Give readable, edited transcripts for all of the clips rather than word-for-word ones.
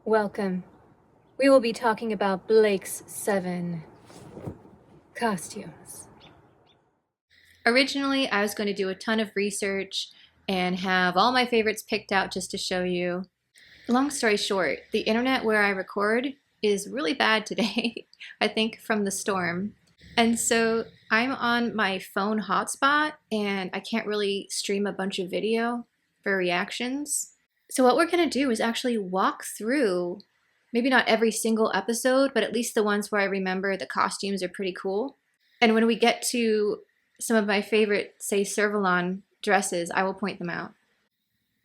Welcome. We will be talking about Blake's 7 costumes. Originally, I was going to do a ton of research and have all my favorites picked out just to show you. Long story short, the internet where I record is really bad today, I think from the storm. And so I'm on my phone hotspot and I can't really stream a bunch of video for reactions. So what we're going to do is actually walk through, maybe not every single episode, but at least the ones where I remember the costumes are pretty cool. And when we get to some of my favorite, say, Servalon dresses, I will point them out.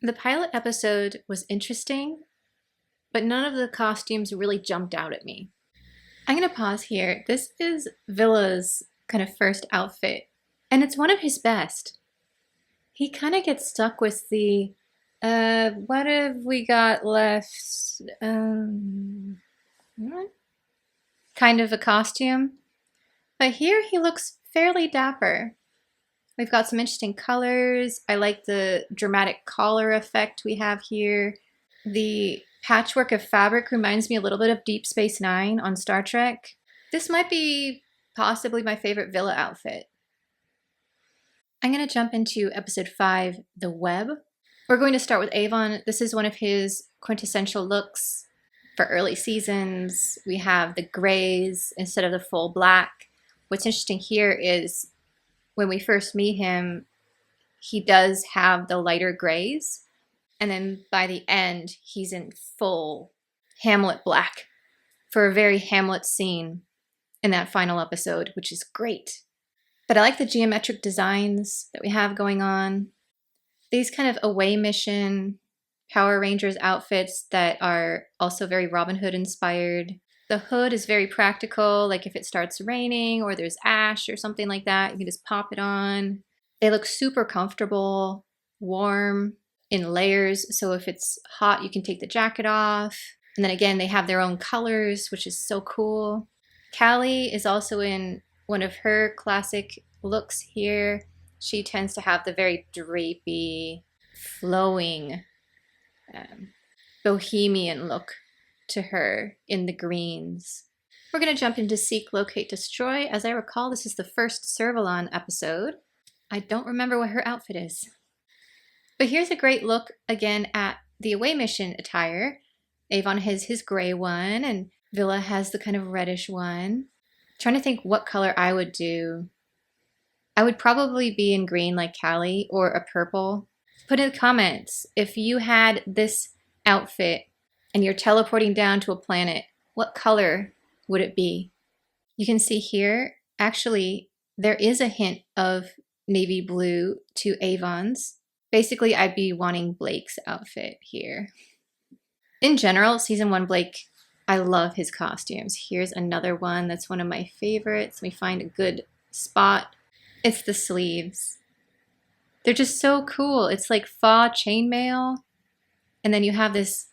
The pilot episode was interesting, but none of the costumes really jumped out at me. I'm going to pause here. This is Villa's kind of first outfit, and it's one of his best. He kind of gets stuck with the, what have we got left? Kind of a costume. But here he looks fairly dapper. We've got some interesting colors. I like the dramatic collar effect we have here. The patchwork of fabric reminds me a little bit of Deep Space Nine on Star Trek. This might be possibly my favorite Villa outfit. I'm going to jump into episode 5, The Web. We're going to start with Avon. This is one of his quintessential looks for early seasons. We have the grays instead of the full black. What's interesting here is when we first meet him, he does have the lighter grays. And then by the end, he's in full Hamlet black for a very Hamlet scene in that final episode, which is great. But I like the geometric designs that we have going on. These kind of away mission Power Rangers outfits that are also very Robin Hood inspired. The hood is very practical, like if it starts raining or there's ash or something like that, you can just pop it on. They look super comfortable, warm, in layers, so if it's hot, you can take the jacket off. And then again, they have their own colors, which is so cool. Callie is also in one of her classic looks here. She tends to have the very drapey, flowing, bohemian look to her in the greens. We're going to jump into Seek, Locate, Destroy. As I recall, this is the first Servalon episode. I don't remember what her outfit is. But here's a great look again at the away mission attire. Avon has his gray one and Villa has the kind of reddish one. Trying to think what color I would do. I would probably be in green like Callie or a purple. Put in the comments if you had this outfit and you're teleporting down to a planet, what color would it be? You can see here, actually, there is a hint of navy blue to Avon's. Basically, I'd be wanting Blake's outfit here. In general, season 1 Blake, I love his costumes. Here's another one that's one of my favorites. We find a good spot. It's the sleeves. They're just so cool. It's like faux chainmail. And then you have this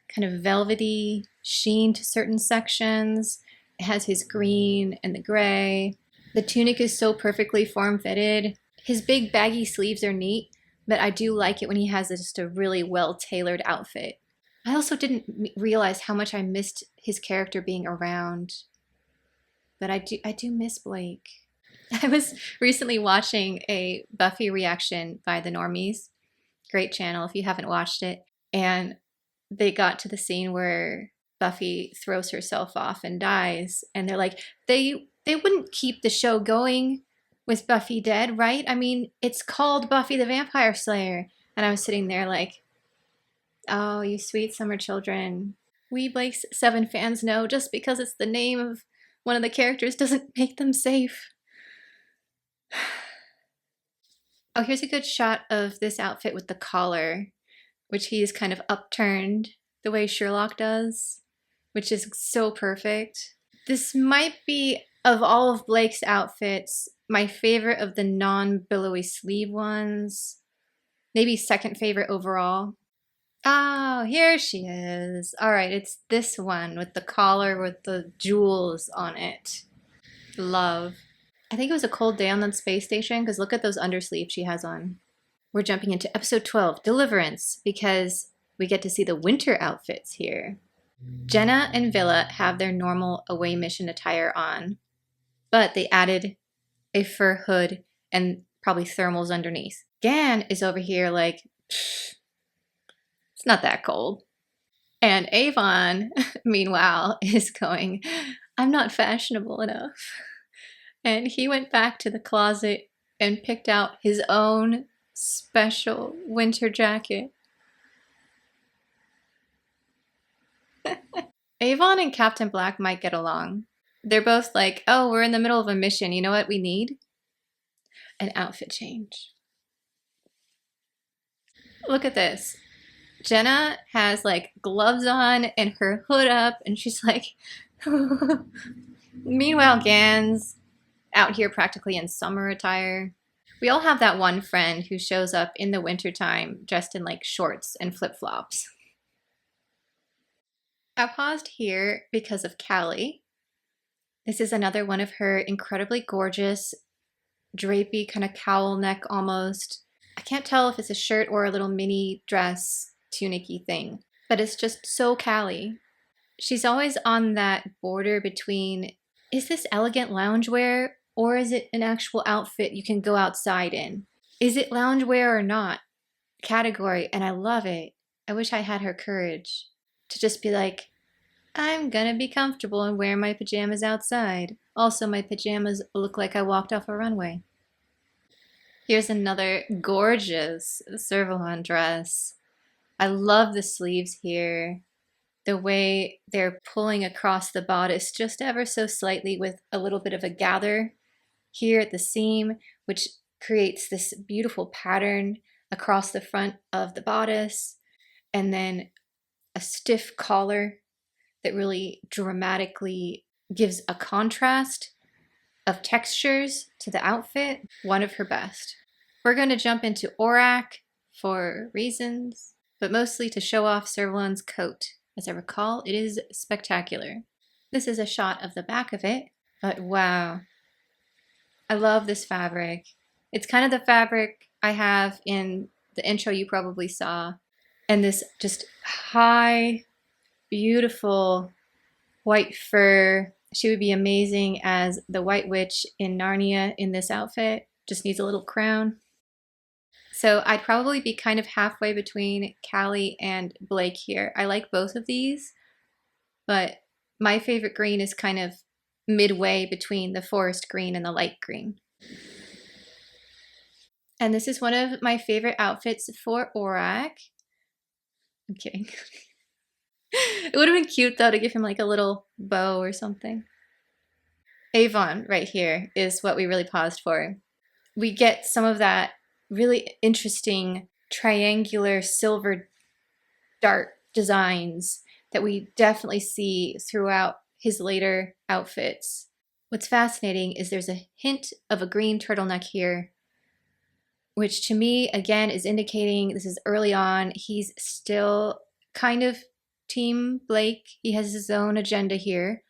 kind of velvety sheen to certain sections. It has his green and the gray. The tunic is so perfectly form-fitted. His big baggy sleeves are neat. But I do like it when he has just a really well-tailored outfit. I also didn't realize how much I missed his character being around. But I do miss Blake. I was recently watching a Buffy reaction by the Normies. Great channel if you haven't watched it. And they got to the scene where Buffy throws herself off and dies. And they're like, they wouldn't keep the show going with Buffy dead, right? I mean, it's called Buffy the Vampire Slayer. And I was sitting there like, oh, you sweet summer children. We Blake's 7 fans know just because it's the name of one of the characters doesn't make them safe. Oh, here's a good shot of this outfit with the collar, which he's kind of upturned the way Sherlock does, which is so perfect. This might be, of all of Blake's outfits, my favorite of the non-billowy sleeve ones. Maybe second favorite overall. Oh, here she is. All right, it's this one with the collar with the jewels on it. Love. I think it was a cold day on the space station because look at those undersleeves she has on. We're jumping into episode 12, Deliverance, because we get to see the winter outfits here. Jenna and Villa have their normal away mission attire on, but they added a fur hood and probably thermals underneath. Gan is over here like, it's not that cold. And Avon, meanwhile, is going, I'm not fashionable enough. And he went back to the closet and picked out his own special winter jacket. Avon and Captain Black might get along. They're both like, oh, we're in the middle of a mission. You know what we need? An outfit change. Look at this. Jenna has like gloves on and her hood up, and she's like, meanwhile, Gan's out here practically in summer attire. We all have that one friend who shows up in the wintertime dressed in like shorts and flip-flops. I paused here because of Callie. This is another one of her incredibly gorgeous, drapey kind of cowl neck almost. I can't tell if it's a shirt or a little mini dress tunic-y thing, but it's just so Callie. She's always on that border between, is this elegant loungewear or is it an actual outfit you can go outside in? Is it loungewear or not? Category, and I love it. I wish I had her courage to just be like, I'm gonna be comfortable and wear my pajamas outside. Also, my pajamas look like I walked off a runway. Here's another gorgeous Cervalon dress. I love the sleeves here. The way they're pulling across the bodice just ever so slightly with a little bit of a gather here at the seam, which creates this beautiful pattern across the front of the bodice, and then a stiff collar that really dramatically gives a contrast of textures to the outfit. One of her best. We're going to jump into Aurak for reasons, but mostly to show off Cervalon's coat. As I recall, it is spectacular. This is a shot of the back of it, but wow. I love this fabric. It's kind of the fabric I have in the intro you probably saw. And this just high, beautiful white fur. She would be amazing as the White Witch in Narnia in this outfit. Just needs a little crown. So I'd probably be kind of halfway between Callie and Blake here. I like both of these, but my favorite green is kind of midway between the forest green and the light green. And this is one of my favorite outfits for Aurak. I'm kidding. It would have been cute though to give him like a little bow or something. Avon right here is what we really paused for. We get some of that really interesting triangular silver dart designs that we definitely see throughout his later outfits. What's fascinating is there's a hint of a green turtleneck here, which to me, again, is indicating this is early on. He's still kind of Team Blake. He has his own agenda here,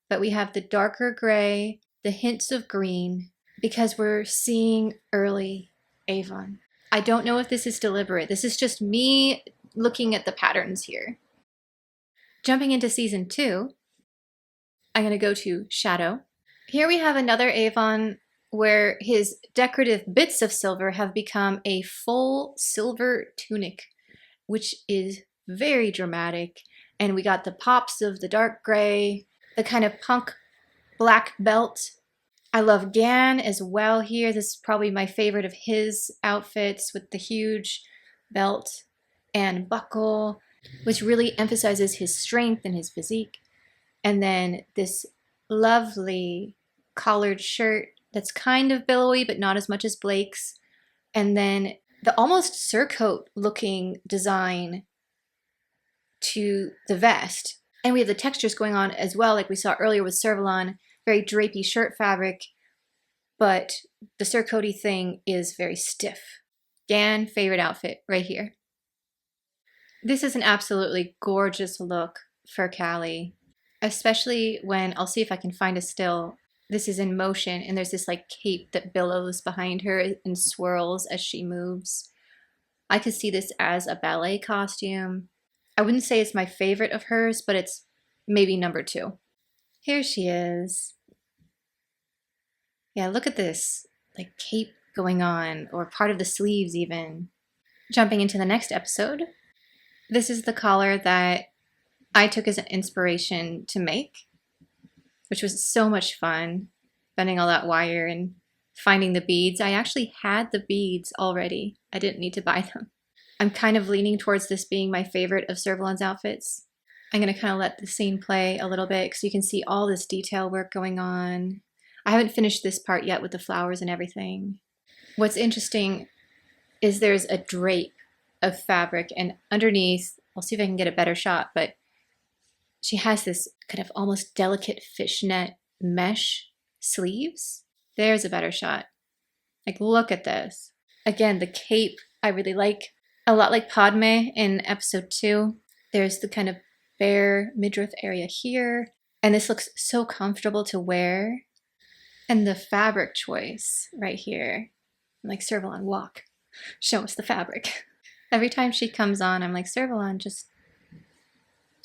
but we have the darker gray, the hints of green, because we're seeing early Avon. I don't know if this is deliberate. This is just me looking at the patterns here. Jumping into season 2, I'm going to go to Shadow. Here we have another Avon where his decorative bits of silver have become a full silver tunic, which is very dramatic. And we got the pops of the dark gray, the kind of punk black belt. I love Gan as well here. This is probably my favorite of his outfits with the huge belt and buckle, which really emphasizes his strength and his physique. And then this lovely collared shirt that's kind of billowy, but not as much as Blake's. And then the almost surcoat looking design to the vest. And we have the textures going on as well, like we saw earlier with Cervalon, very drapey shirt fabric, but the surcoaty thing is very stiff. Gan, favorite outfit right here. This is an absolutely gorgeous look for Callie, especially when, I'll see if I can find a still. This is in motion and there's this like cape that billows behind her and swirls as she moves. I could see this as a ballet costume. I wouldn't say it's my favorite of hers, but it's maybe number 2. Here she is. Yeah, look at this, like cape going on, or part of the sleeves even. Jumping into the next episode. This is the collar that I took as an inspiration to make, which was so much fun, bending all that wire and finding the beads. I actually had the beads already. I didn't need to buy them. I'm kind of leaning towards this being my favorite of Servalon's outfits. I'm going to kind of let the scene play a little bit so you can see all this detail work going on. I haven't finished this part yet with the flowers and everything. What's interesting is there's a drape of fabric, and underneath, I'll see if I can get a better shot, but she has this kind of almost delicate fishnet mesh sleeves. There's a better shot. Like, look at this. Again, the cape I really like. A lot like Padme in episode 2. There's the kind of bare midriff area here. And this looks so comfortable to wear. And the fabric choice right here. I'm like, Servalon, walk. Show us the fabric. Every time she comes on, I'm like, Servalon,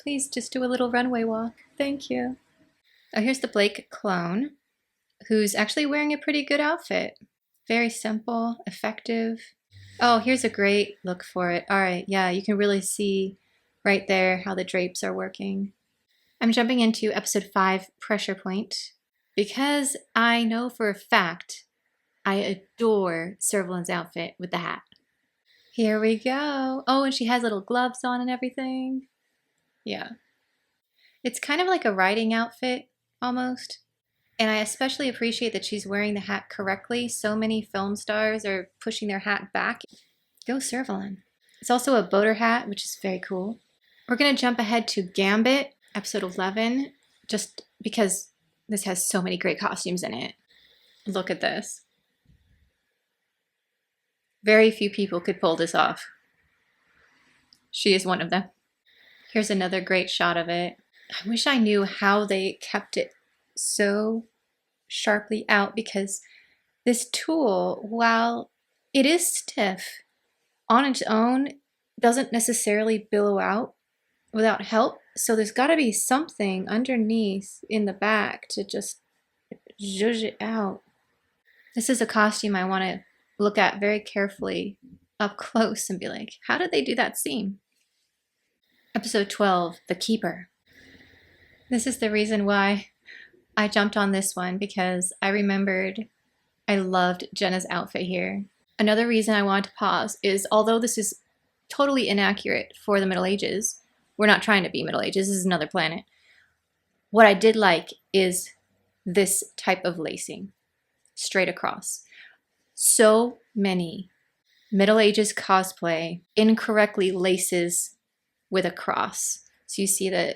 please just do a little runway walk. Thank you. Oh, here's the Blake clone, who's actually wearing a pretty good outfit. Very simple, effective. Oh, here's a great look for it. All right, yeah, you can really see right there how the drapes are working. I'm jumping into episode 5, Pressure Point, because I know for a fact I adore Servalon's outfit with the hat. Here we go. Oh, and she has little gloves on and everything. Yeah. It's kind of like a riding outfit, almost. And I especially appreciate that she's wearing the hat correctly. So many film stars are pushing their hat back. Go Servalon. It's also a boater hat, which is very cool. We're going to jump ahead to Gambit, episode 11, just because this has so many great costumes in it. Look at this. Very few people could pull this off. She is one of them. Here's another great shot of it. I wish I knew how they kept it so sharply out, because this tool, while it is stiff on its own, doesn't necessarily billow out without help. So there's got to be something underneath in the back to just zhuzh it out. This is a costume I want to look at very carefully up close and be like, how did they do that seam? Episode 12, The Keeper. This is the reason why I jumped on this one, because I remembered I loved Jenna's outfit here. Another reason I wanted to pause is, although this is totally inaccurate for the Middle Ages, we're not trying to be Middle Ages, this is another planet. What I did like is this type of lacing, straight across. So many Middle Ages cosplay incorrectly laces with a cross. So you see the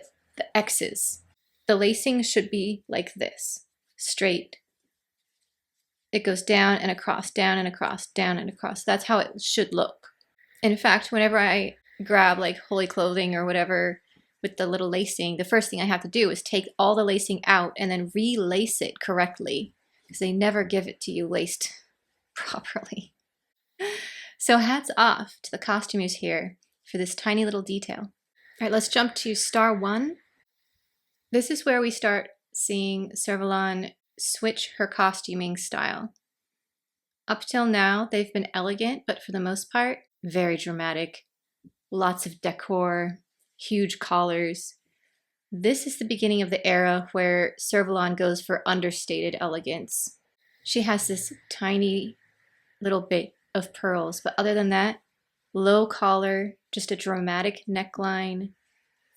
X's. The lacing should be like this, straight. It goes down and across, down and across, down and across. That's how it should look. In fact, whenever I grab like holy clothing or whatever with the little lacing, the first thing I have to do is take all the lacing out and then relace it correctly, because they never give it to you laced properly. So hats off to the costumers here for this tiny little detail. All right, let's jump to Star 1. This is where we start seeing Servalon switch her costuming style. Up till now, they've been elegant, but for the most part, very dramatic. Lots of decor, huge collars. This is the beginning of the era where Servalon goes for understated elegance. She has this tiny little bit of pearls, but other than that, low collar, just a dramatic neckline,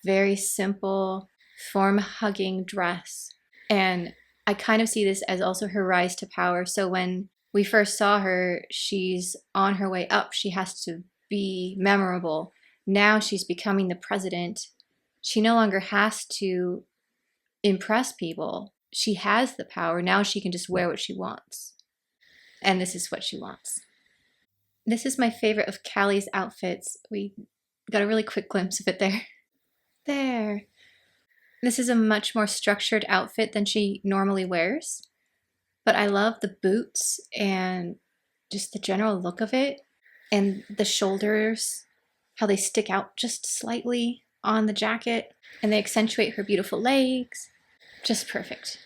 very simple, form-hugging dress. And I kind of see this as also her rise to power. So when we first saw her, she's on her way up. She has to be memorable. Now she's becoming the president. She no longer has to impress people. She has the power. Now she can just wear what she wants. And this is what she wants. This is my favorite of Callie's outfits. We got a really quick glimpse of it there. There. This is a much more structured outfit than she normally wears. But I love the boots and just the general look of it. And the shoulders, how they stick out just slightly. on the jacket, and they accentuate her beautiful legs. Just perfect.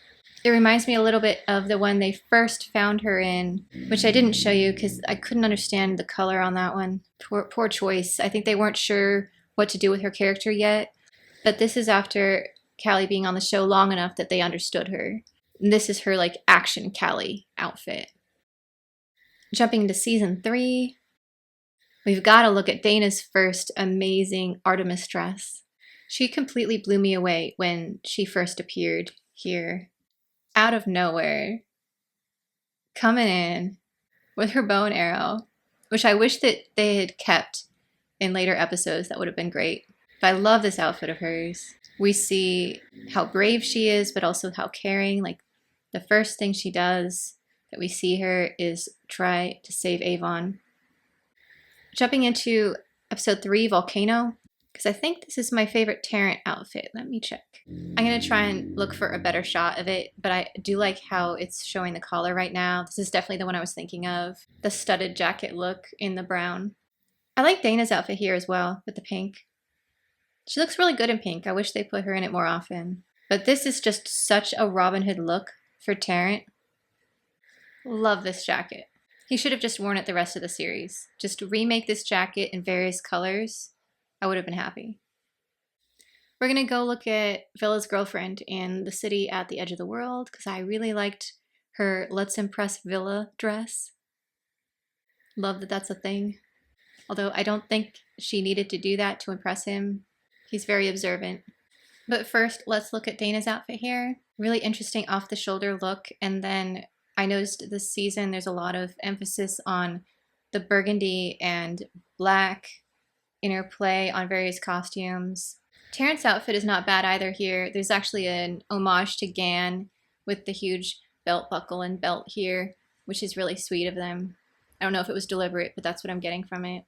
It reminds me a little bit of the one they first found her in, which I didn't show you because I couldn't understand the color on that one. Poor choice. I think they weren't sure what to do with her character yet, but this is after Callie being on the show long enough that they understood her. And this is her like action Callie outfit. Jumping into season 3, we've got to look at Dana's first amazing Artemis dress. She completely blew me away when she first appeared here. Out of nowhere, coming in with her bow and arrow, which I wish that they had kept in later episodes. That would have been great. But I love this outfit of hers. We see how brave she is, but also how caring. Like, the first thing she does that we see her is try to save Avon. Jumping into episode 3, Volcano, because I think this is my favorite Tarrant outfit. Let me check. I'm going to try and look for a better shot of it, but I do like how it's showing the collar right now. This is definitely the one I was thinking of. The studded jacket look in the brown. I like Dana's outfit here as well with the pink. She looks really good in pink. I wish they put her in it more often. But this is just such a Robin Hood look for Tarrant. Love this jacket. He should have just worn it the rest of the series. Just remake this jacket in various colors. I would have been happy. We're going to go look at Villa's girlfriend in the city at the edge of the world because I really liked her Let's Impress Villa dress. Love that that's a thing. Although I don't think she needed to do that to impress him. He's very observant. But first, let's look at Dana's outfit here. Really interesting off-the-shoulder look. And then I noticed this season there's a lot of emphasis on the burgundy and black interplay on various costumes. Terrence's outfit is not bad either here. There's actually an homage to Gan with the huge belt buckle and belt here, which is really sweet of them. I don't know if it was deliberate, but that's what I'm getting from it.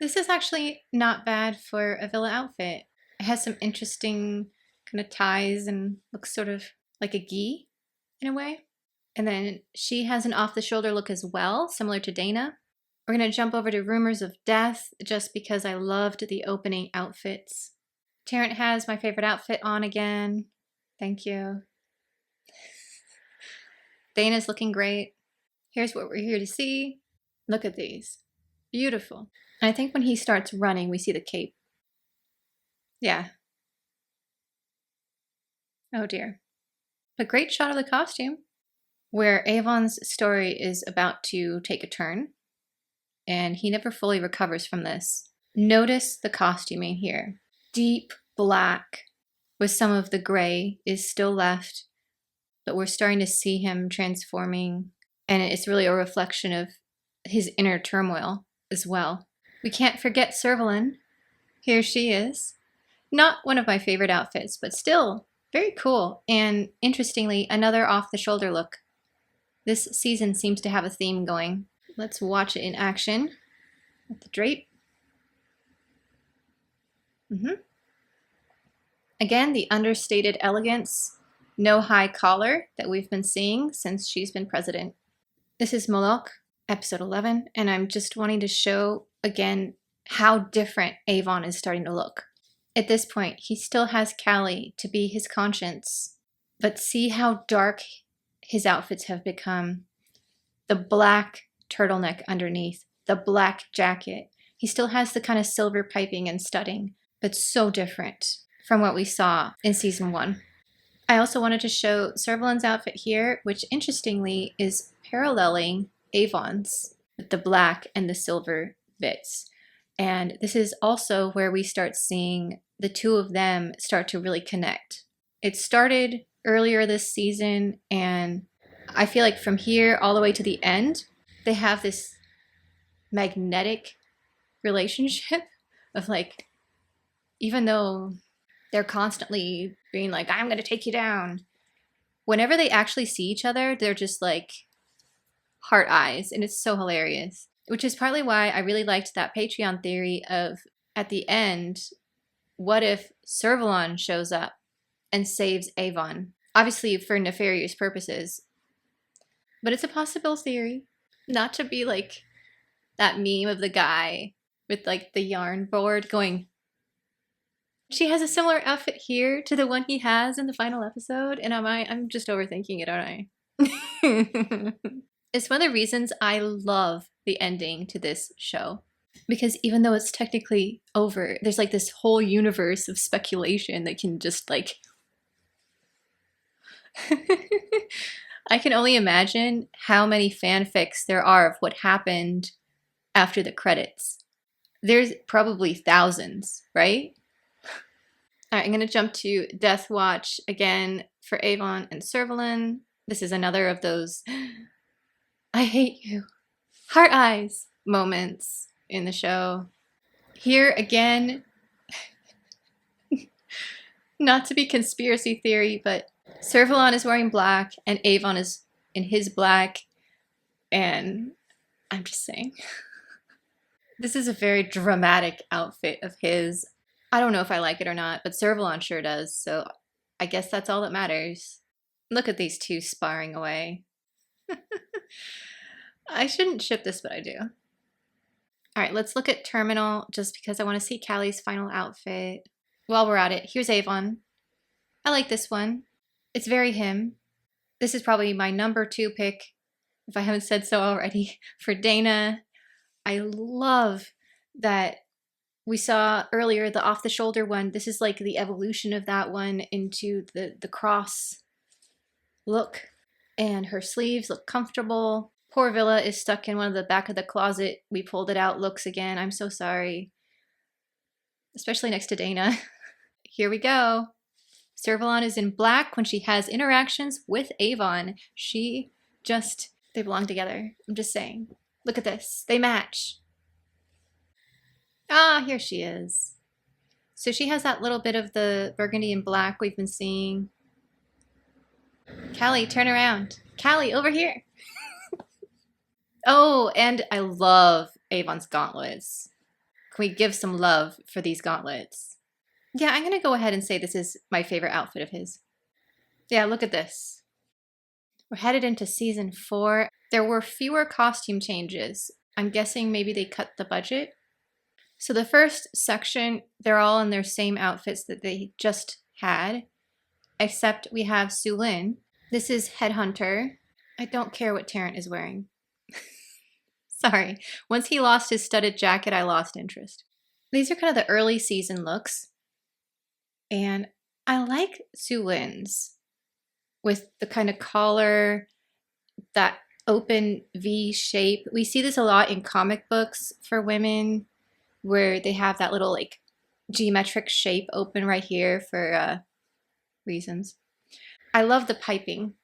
This is actually not bad for a Villa outfit. It has some interesting kind of ties and looks sort of like a gi in a way. And then she has an off-the-shoulder look as well, similar to Dana. We're going to jump over to Rumors of Death just because I loved the opening outfits. Tarrant has my favorite outfit on again. Thank you. Dana's looking great. Here's what we're here to see. Look at these. Beautiful. And I think when he starts running, we see the cape. Yeah. Oh dear. A great shot of the costume where Avon's story is about to take a turn and he never fully recovers from this. Notice the costuming here. Deep black with some of the gray is still left, but we're starting to see him transforming, and it's really a reflection of his inner turmoil as well. We can't forget Servalan. Here she is. Not one of my favorite outfits, but still very cool. And interestingly, another off-the-shoulder look. This season seems to have a theme going. Let's watch it in action with the drape. Again, the understated elegance, no high collar that we've been seeing since she's been president. This is Moloch, episode 11, and I'm just wanting to show again how different Avon is starting to look. At this point, he still has Callie to be his conscience, but see how dark his outfits have become. The black turtleneck underneath, the black jacket. He still has the kind of silver piping and studding, but so different from what we saw in season 1. I also wanted to show Servalan's outfit here, which interestingly is paralleling Avon's with the black and the silver bits. And this is also where we start seeing the two of them start to really connect. It started earlier this season, and I feel like from here all the way to the end, they have this magnetic relationship of like, even though they're constantly being like, I'm going to take you down, whenever they actually see each other, they're just like heart eyes, and it's so hilarious. Which is partly why I really liked that Patreon theory of, at the end, what if Servalan shows up and saves Avon? Obviously for nefarious purposes, but it's a possible theory. Not to be like that meme of the guy with like the yarn board going, She has a similar outfit here to the one he has in the final episode, and I'm just overthinking it, aren't I? It's one of the reasons I love the ending to this show. Because even though it's technically over, there's like this whole universe of speculation that can just like... I can only imagine how many fanfics there are of what happened after the credits. There's probably thousands, right? All right, I'm going to jump to Death Watch again for Avon and Servalan. This is another of those I hate you, heart eyes moments in the show. Here again, not to be conspiracy theory, but Servalan is wearing black and Avon is in his black, and I'm just saying. This is a very dramatic outfit of his. I don't know if I like it or not, but Servalan sure does, so I guess that's all that matters. Look at these two sparring away. I shouldn't ship this, but I do. Alright, let's look at Terminal, just because I want to see Callie's final outfit. While we're at it, here's Avon. I like this one. It's very him. This is probably my number 2 pick, if I haven't said so already, for Dana. I love that we saw earlier the off-the-shoulder one. This is like the evolution of that one into the cross look. And her sleeves look comfortable. Poor Villa is stuck in one of the back of the closet. We pulled it out looks again. I'm so sorry. Especially next to Dana. Here we go. Servalan is in black when she has interactions with Avon. They belong together. I'm just saying. Look at this. They match. Ah, here she is. So she has that little bit of the burgundy and black we've been seeing. Callie, turn around. Callie, over here. Oh, and I love Avon's gauntlets. Can we give some love for these gauntlets? Yeah, I'm going to go ahead and say this is my favorite outfit of his. Yeah, look at this. We're headed into season 4. There were fewer costume changes. I'm guessing maybe they cut the budget. So the first section, they're all in their same outfits that they just had, except we have Sulin. This is Headhunter. I don't care what Terrence is wearing. Sorry. Once he lost his studded jacket, I lost interest. These are kind of the early season looks. And I like Sulin's with the kind of collar, that open V shape. We see this a lot in comic books for women where they have that little like geometric shape open right here for reasons. I love the piping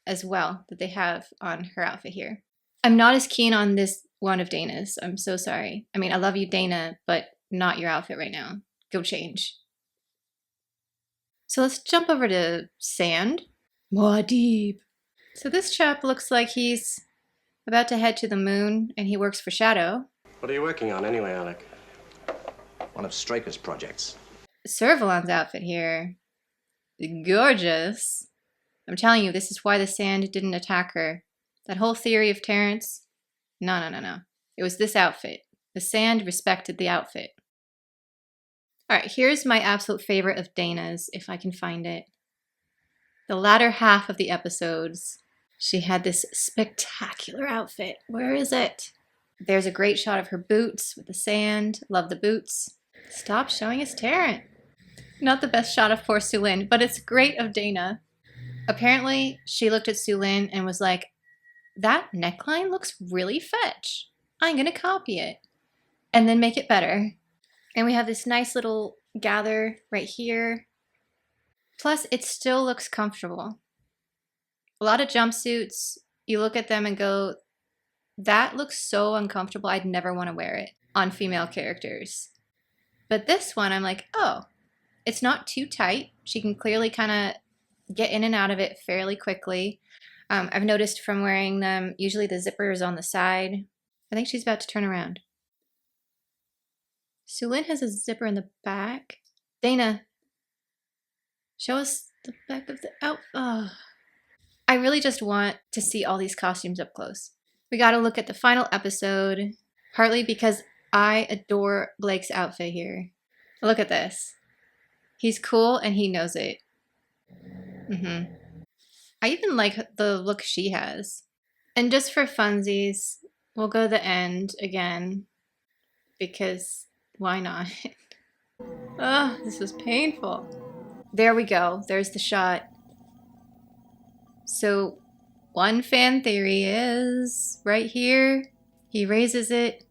as well that they have on her outfit here. I'm not as keen on this one of Dana's. I'm so sorry. I mean, I love you, Dana, but not your outfit right now. Go change. So let's jump over to Sand. Muad'Dib. So this chap looks like he's about to head to the moon, and he works for Shadow. What are you working on anyway, Alec? One of Stryker's projects. Servalan's outfit here. Gorgeous. I'm telling you, this is why the Sand didn't attack her. That whole theory of Terrence, no. It was this outfit. The Sand respected the outfit. All right, here's my absolute favorite of Dana's, if I can find it. The latter half of the episodes, she had this spectacular outfit. Where is it? There's a great shot of her boots with the sand. Love the boots. Stop showing us Terrence. Not the best shot of poor Sulin, but it's great of Dana. Apparently, she looked at Sulin and was like, that neckline looks really fetch. I'm going to copy it and then make it better. And we have this nice little gather right here. Plus, it still looks comfortable. A lot of jumpsuits, you look at them and go, that looks so uncomfortable, I'd never want to wear it on female characters. But this one, I'm like, oh, it's not too tight. She can clearly kind of get in and out of it fairly quickly. I've noticed from wearing them, usually the zipper is on the side. I think she's about to turn around. Sulin has a zipper in the back. Dana, show us the back of the outfit. Oh. I really just want to see all these costumes up close. We got to look at the final episode, partly because I adore Blake's outfit here. Look at this. He's cool and he knows it. I even like the look she has. And just for funsies, we'll go to the end again because why not? Oh, this was painful. There we go. There's the shot. So, one fan theory is right here. He raises it,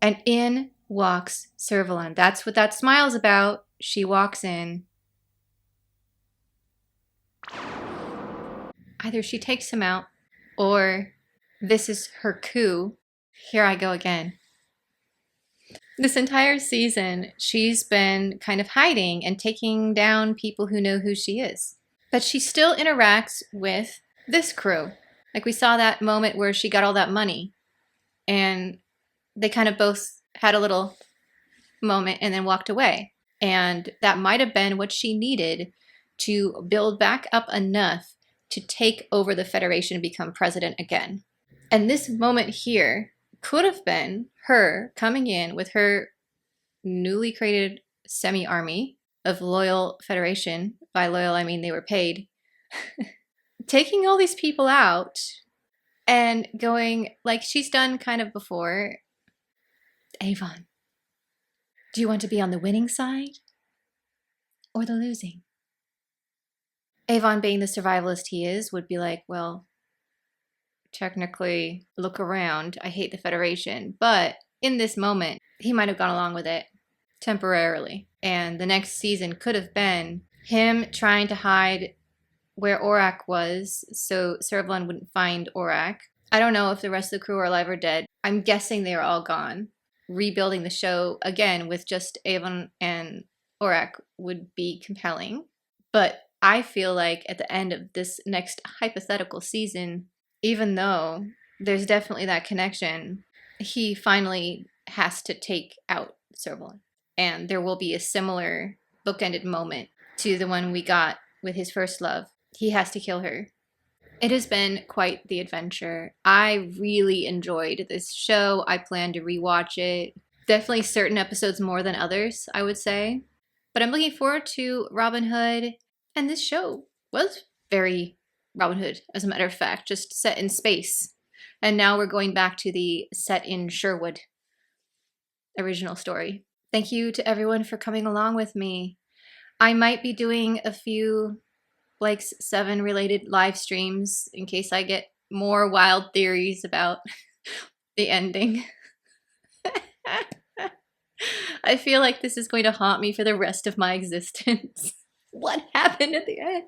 and in walks Servalan. That's what that smile's about. She walks in. Either she takes him out, or this is her coup. Here I go again. This entire season, she's been kind of hiding and taking down people who know who she is. But she still interacts with this crew. Like we saw that moment where she got all that money and they kind of both had a little moment and then walked away. And that might have been what she needed to build back up enough to take over the Federation and become president again. And this moment here could have been her coming in with her newly created semi-army of loyal Federation. By loyal, I mean they were paid. Taking all these people out and going like she's done kind of before. Avon, do you want to be on the winning side or the losing? Avon, being the survivalist he is, would be like, well, technically, look around. I hate the Federation. But in this moment, he might have gone along with it temporarily. And the next season could have been him trying to hide where Orak was so Servalan wouldn't find Orak. I don't know if the rest of the crew are alive or dead. I'm guessing they are all gone. Rebuilding the show again with just Avon and Orak would be compelling. But I feel like at the end of this next hypothetical season, even though there's definitely that connection, he finally has to take out Servalan. And there will be a similar bookended moment to the one we got with his first love. He has to kill her. It has been quite the adventure. I really enjoyed this show. I plan to rewatch it. Definitely certain episodes more than others, I would say. But I'm looking forward to Robin Hood. And this show was very Robin Hood, as a matter of fact, just set in space. And now we're going back to the set in Sherwood original story. Thank you to everyone for coming along with me. I might be doing a few Blake's 7 related live streams in case I get more wild theories about the ending. I feel like this is going to haunt me for the rest of my existence. What happened at the end?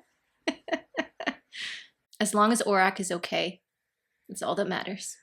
As long as Orak is okay, that's all that matters.